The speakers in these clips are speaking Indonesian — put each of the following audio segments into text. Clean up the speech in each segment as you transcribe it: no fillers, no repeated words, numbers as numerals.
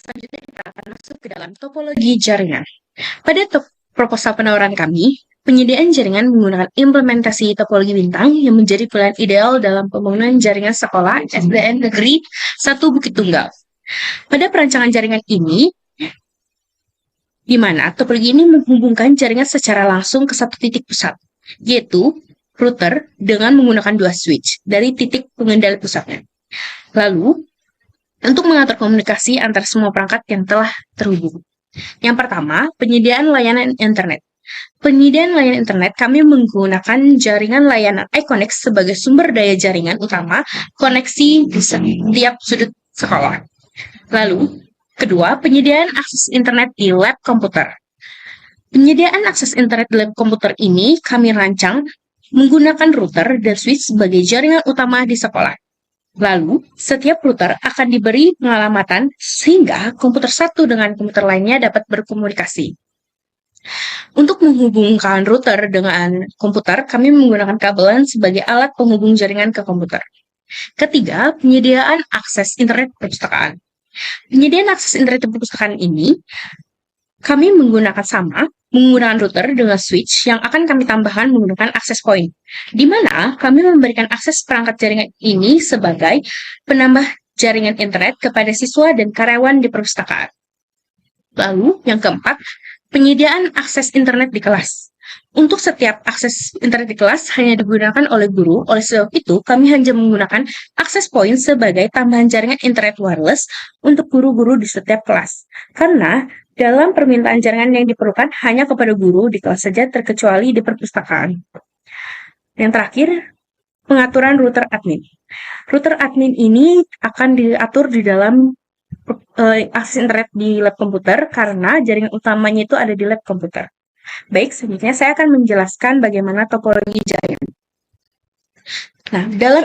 Selanjutnya kita akan masuk ke dalam topologi jaringan. Pada proposal penawaran kami, penyediaan jaringan menggunakan implementasi topologi bintang yang menjadi pilihan ideal dalam pembangunan jaringan sekolah SDN Negeri 1 Bukit Tunggal. Pada perancangan jaringan ini, di mana topologi ini menghubungkan jaringan secara langsung ke satu titik pusat, yaitu router dengan menggunakan dua switch dari titik pengendali pusatnya. Lalu, untuk mengatur komunikasi antara semua perangkat yang telah terhubung. Yang pertama, penyediaan layanan internet. Penyediaan layanan internet kami menggunakan jaringan layanan iConnect sebagai sumber daya jaringan utama koneksi di setiap sudut sekolah. Lalu, kedua, penyediaan akses internet di lab komputer. Penyediaan akses internet di lab komputer ini kami rancang menggunakan router dan switch sebagai jaringan utama di sekolah. Lalu, setiap router akan diberi pengalamatan sehingga komputer satu dengan komputer lainnya dapat berkomunikasi. Untuk menghubungkan router dengan komputer, kami menggunakan kabel LAN sebagai alat penghubung jaringan ke komputer. Ketiga, penyediaan akses internet perpustakaan. Penyediaan akses internet perpustakaan ini, kami menggunakan router dengan switch yang akan kami tambahkan menggunakan access point, di mana kami memberikan akses perangkat jaringan ini sebagai penambah jaringan internet kepada siswa dan karyawan di perpustakaan. Lalu, yang keempat, penyediaan akses internet di kelas. Untuk setiap akses internet di kelas hanya digunakan oleh guru, oleh sebab itu kami hanya menggunakan access point sebagai tambahan jaringan internet wireless untuk guru-guru di setiap kelas. Karena dalam permintaan jaringan yang diperlukan hanya kepada guru di kelas saja terkecuali di perpustakaan. Yang terakhir, pengaturan router admin. Router admin ini akan diatur di dalam akses internet di lab komputer karena jaringan utamanya itu ada di lab komputer. Baik, selanjutnya saya akan menjelaskan bagaimana topologi jaringan. Nah, dalam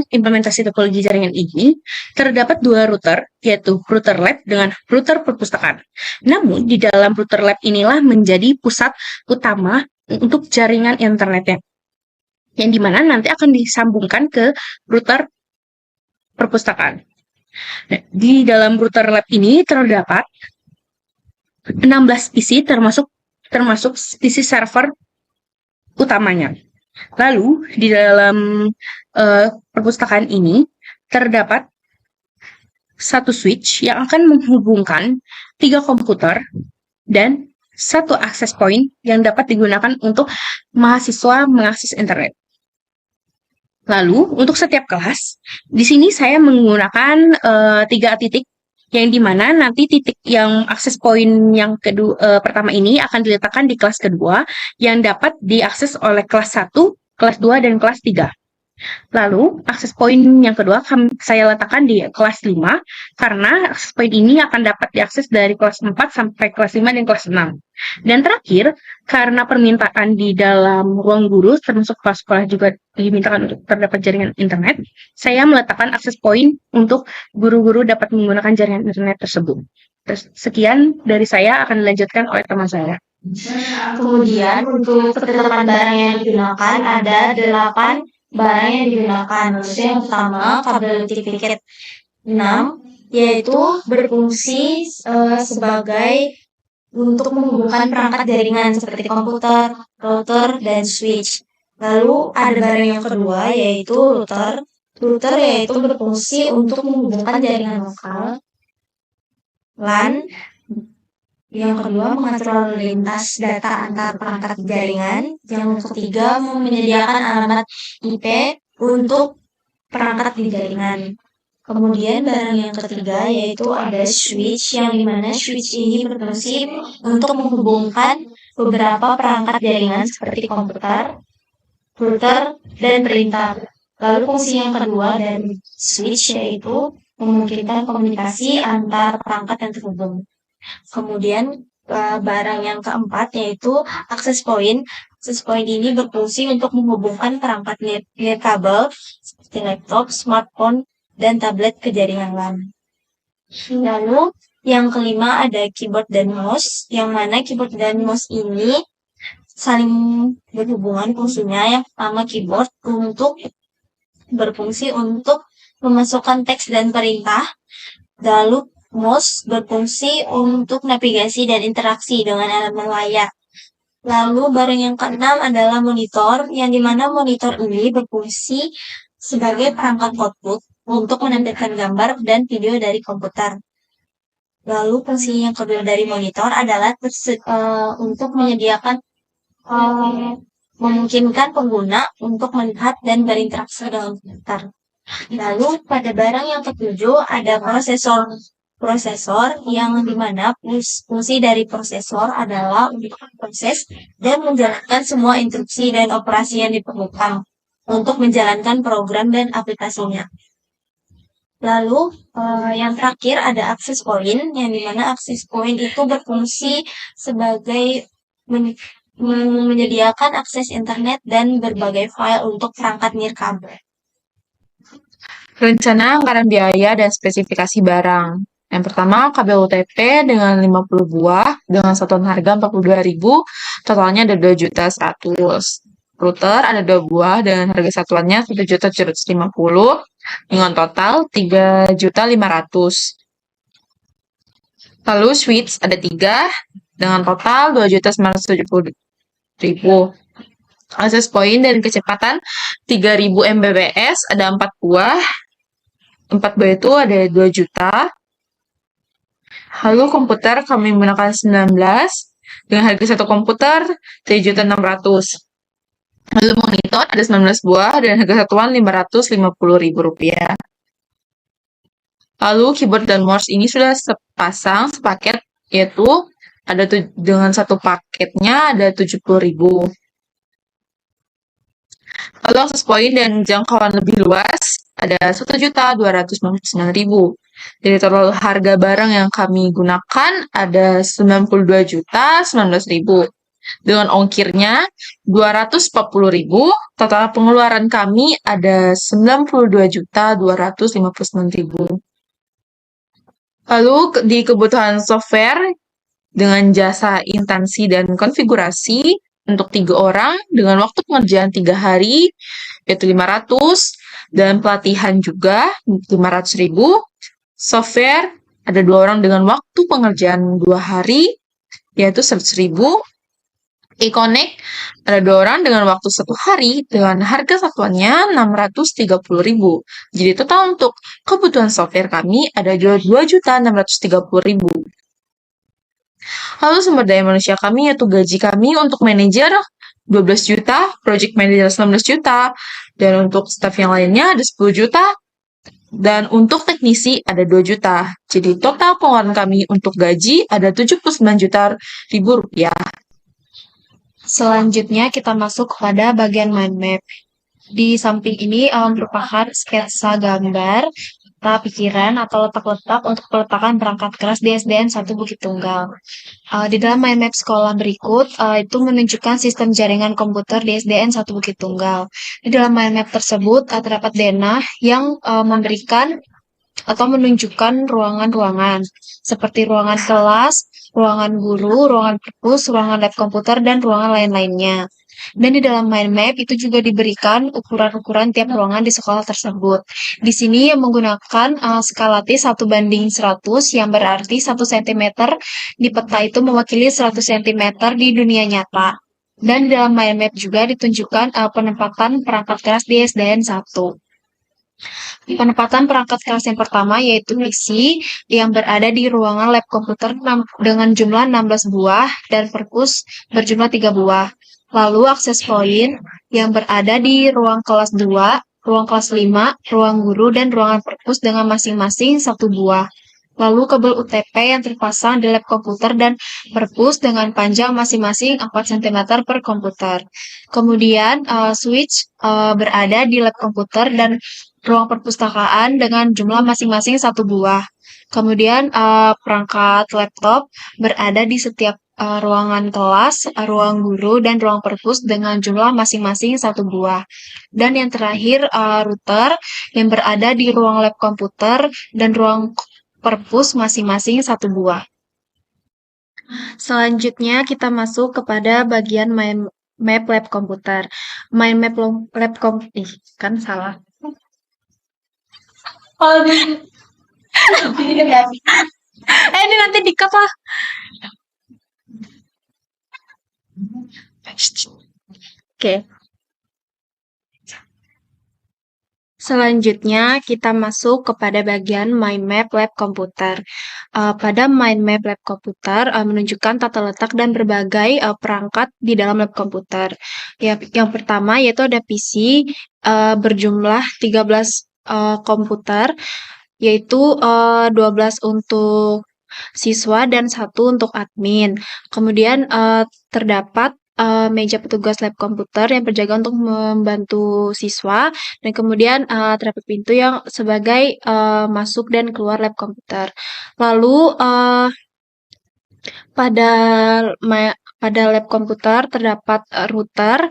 implementasi topologi jaringan ini, terdapat dua router, yaitu router lab dengan router perpustakaan. Namun, di dalam router lab inilah menjadi pusat utama untuk jaringan internetnya, yang dimana nanti akan disambungkan ke router perpustakaan. Nah, di dalam router lab ini terdapat 16 PC termasuk PC server utamanya. Lalu, di dalam perpustakaan ini terdapat satu switch yang akan menghubungkan 3 komputer dan satu access point yang dapat digunakan untuk mahasiswa mengakses internet. Lalu, untuk setiap kelas, di sini saya menggunakan 3 titik yang dimana nanti titik yang akses point yang pertama ini akan diletakkan di kelas kedua yang dapat diakses oleh kelas 1, kelas 2, dan kelas 3. Lalu, akses point yang kedua saya letakkan di kelas 5 karena akses point ini akan dapat diakses dari kelas 4 sampai kelas 5 dan kelas 6. Dan terakhir, karena permintaan di dalam ruang guru termasuk kepala sekolah juga dimintakan untuk terdapat jaringan internet, saya meletakkan akses point untuk guru-guru dapat menggunakan jaringan internet tersebut. Sekian dari saya, akan dilanjutkan oleh teman saya. Kemudian untuk ketetapan barang yang digunakan ada 8 barang yang digunakan. Yang pertama, kabel tiket 6, yaitu berfungsi sebagai untuk menghubungkan perangkat jaringan seperti komputer, router, dan switch. Lalu ada barang yang kedua, yaitu router. Router yaitu berfungsi untuk menghubungkan jaringan lokal. LAN yang kedua, mengatur lalu lintas data antar perangkat jaringan. Yang ketiga, menyediakan alamat IP untuk perangkat di jaringan. Kemudian barang yang ketiga yaitu ada switch, yang dimana switch ini berfungsi untuk menghubungkan beberapa perangkat jaringan seperti komputer, router, dan printer. Lalu fungsi yang kedua dari switch yaitu memungkinkan komunikasi antar perangkat yang terhubung. Kemudian barang yang keempat yaitu access point. Access point ini berfungsi untuk menghubungkan perangkat nirkabel seperti laptop, smartphone, dan tablet ke jaringan LAN. Lalu yang kelima ada keyboard dan mouse, yang mana keyboard dan mouse ini saling berhubungan fungsinya. Yang pertama, keyboard berfungsi untuk memasukkan teks dan perintah. Lalu mouse berfungsi untuk navigasi dan interaksi dengan elemen layar. Lalu barang yang keenam adalah monitor, yang dimana monitor ini berfungsi sebagai perangkat output untuk menampilkan gambar dan video dari komputer. Lalu fungsi yang kedua dari monitor adalah untuk menyediakan memungkinkan pengguna untuk melihat dan berinteraksi dengan komputer. Lalu pada barang yang ketujuh ada prosesor. Prosesor yang dimana fungsi dari prosesor adalah untuk proses dan menjalankan semua instruksi dan operasi yang diperlukan untuk menjalankan program dan aplikasinya. Lalu yang terakhir ada access point, yang dimana access point itu berfungsi sebagai menyediakan akses internet dan berbagai file untuk perangkat nirkab. Rencana anggaran biaya dan spesifikasi barang. Yang pertama, kabel UTP dengan 50 buah dengan satuan harga 42.000, totalnya ada 2.100.000. Router ada 2 buah dengan harga satuannya 1.750 dengan total 3.500.000. Lalu switch ada 3 dengan total 2.970.000. Akses point dan kecepatan 3.000 Mbps ada 4 buah. 4 buah itu ada 2 juta. Lalu komputer kami menggunakan 19 dengan harga satu komputer 3.600.000. Lalu monitor ada 19 buah dan harga satuan Rp550.000. Lalu keyboard dan mouse ini sudah sepasang sepaket, yaitu ada dengan satu paketnya ada 70.000. Lalu akses point dan jangkauan lebih luas ada 1.299.000. Jadi total harga barang yang kami gunakan ada 92.019.000. Dengan ongkirnya 240.000, total pengeluaran kami ada 92.259.000. Lalu di kebutuhan software dengan jasa instansi dan konfigurasi untuk 3 orang dengan waktu pengerjaan 3 hari yaitu 500 dan pelatihan juga 500.000. Software ada 2 orang dengan waktu pengerjaan 2 hari yaitu 100.000. E-Connect ada 2 orang dengan waktu 1 hari dengan harga satuannya 630.000. Jadi total untuk kebutuhan software kami ada 2.630.000. Lalu sumber daya manusia kami yaitu gaji kami untuk manajer 12 juta, project manager 19 juta, dan untuk staff yang lainnya ada 10 juta, dan untuk teknisi ada 2 juta. Jadi total pengeluaran kami untuk gaji ada 79 juta rupiah. Selanjutnya kita masuk kepada bagian mind map. Di samping ini merupakan sketsa gambar peta pikiran atau letak-letak untuk peletakan perangkat keras di SDN 1 Bukit Tunggal. Di dalam mind map sekolah berikut itu menunjukkan sistem jaringan komputer di SDN 1 Bukit Tunggal. Di dalam mind map tersebut terdapat denah yang memberikan atau menunjukkan ruangan-ruangan seperti ruangan kelas, ruangan guru, ruangan perpus, ruangan lab komputer, dan ruangan lain-lainnya. Dan di dalam mind map itu juga diberikan ukuran-ukuran tiap ruangan di sekolah tersebut. Di sini menggunakan skala T 1:100 yang berarti 1 cm di peta itu mewakili 100 cm di dunia nyata. Dan di dalam mind map juga ditunjukkan penempatan perangkat keras di SDN 1. Penempatan perangkat keras yang pertama yaitu PC yang berada di ruangan lab komputer dengan jumlah 16 buah dan perpus berjumlah 3 buah. Lalu akses point yang berada di ruang kelas 2, ruang kelas 5, ruang guru, dan ruangan perpus dengan masing-masing 1 buah. Lalu kabel UTP yang terpasang di lab komputer dan perpus dengan panjang masing-masing 4 cm per komputer. Kemudian switch berada di lab komputer dan ruang perpustakaan dengan jumlah masing-masing 1 buah. Kemudian perangkat laptop berada di setiap ruangan kelas, ruang guru, dan ruang perpus dengan jumlah masing-masing 1 buah. Dan yang terakhir router yang berada di ruang lab komputer dan ruang perpus masing-masing 1 buah. Selanjutnya kita masuk kepada bagian mind map lab komputer. Mind map lab komputer, kan salah. ini nanti di-cut lah. Oke. Selanjutnya, kita masuk kepada bagian Mind Map Lab Komputer. Pada Mind Map Lab Komputer, menunjukkan tata letak dan berbagai perangkat di dalam lab komputer. Yang pertama yaitu ada PC berjumlah 13 komputer, yaitu 12 untuk siswa dan 1 untuk admin. Kemudian terdapat meja petugas lab komputer yang berjaga untuk membantu siswa, dan kemudian terdapat pintu yang sebagai masuk dan keluar lab komputer. Lalu pada lab komputer terdapat router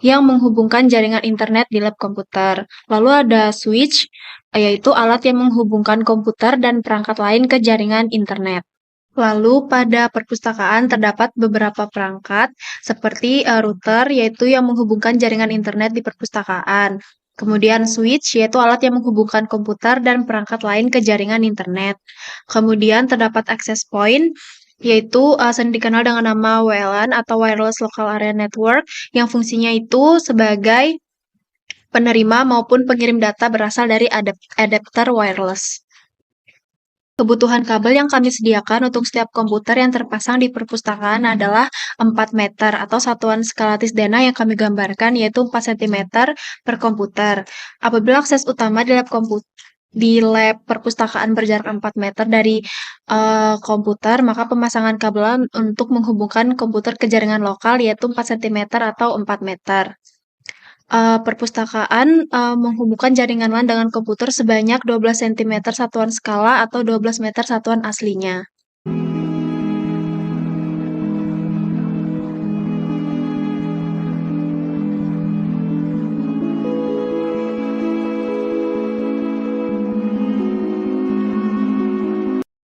yang menghubungkan jaringan internet di lab komputer. Lalu ada switch, yaitu alat yang menghubungkan komputer dan perangkat lain ke jaringan internet. Lalu pada perpustakaan terdapat beberapa perangkat seperti router, yaitu yang menghubungkan jaringan internet di perpustakaan. Kemudian switch, yaitu alat yang menghubungkan komputer dan perangkat lain ke jaringan internet. Kemudian terdapat access point, yaitu sering dikenal dengan nama WLAN atau Wireless Local Area Network, yang fungsinya itu sebagai penerima maupun pengirim data berasal dari adapter wireless. Kebutuhan kabel yang kami sediakan untuk setiap komputer yang terpasang di perpustakaan adalah 4 meter atau satuan skala Tisdana yang kami gambarkan yaitu 4 cm per komputer. Apabila akses utama di lab perpustakaan berjarak 4 meter dari komputer, maka pemasangan kabel untuk menghubungkan komputer ke jaringan lokal yaitu 4 cm atau 4 meter. Perpustakaan menghubungkan jaringan LAN dengan komputer sebanyak 12 cm satuan skala atau 12 meter satuan aslinya.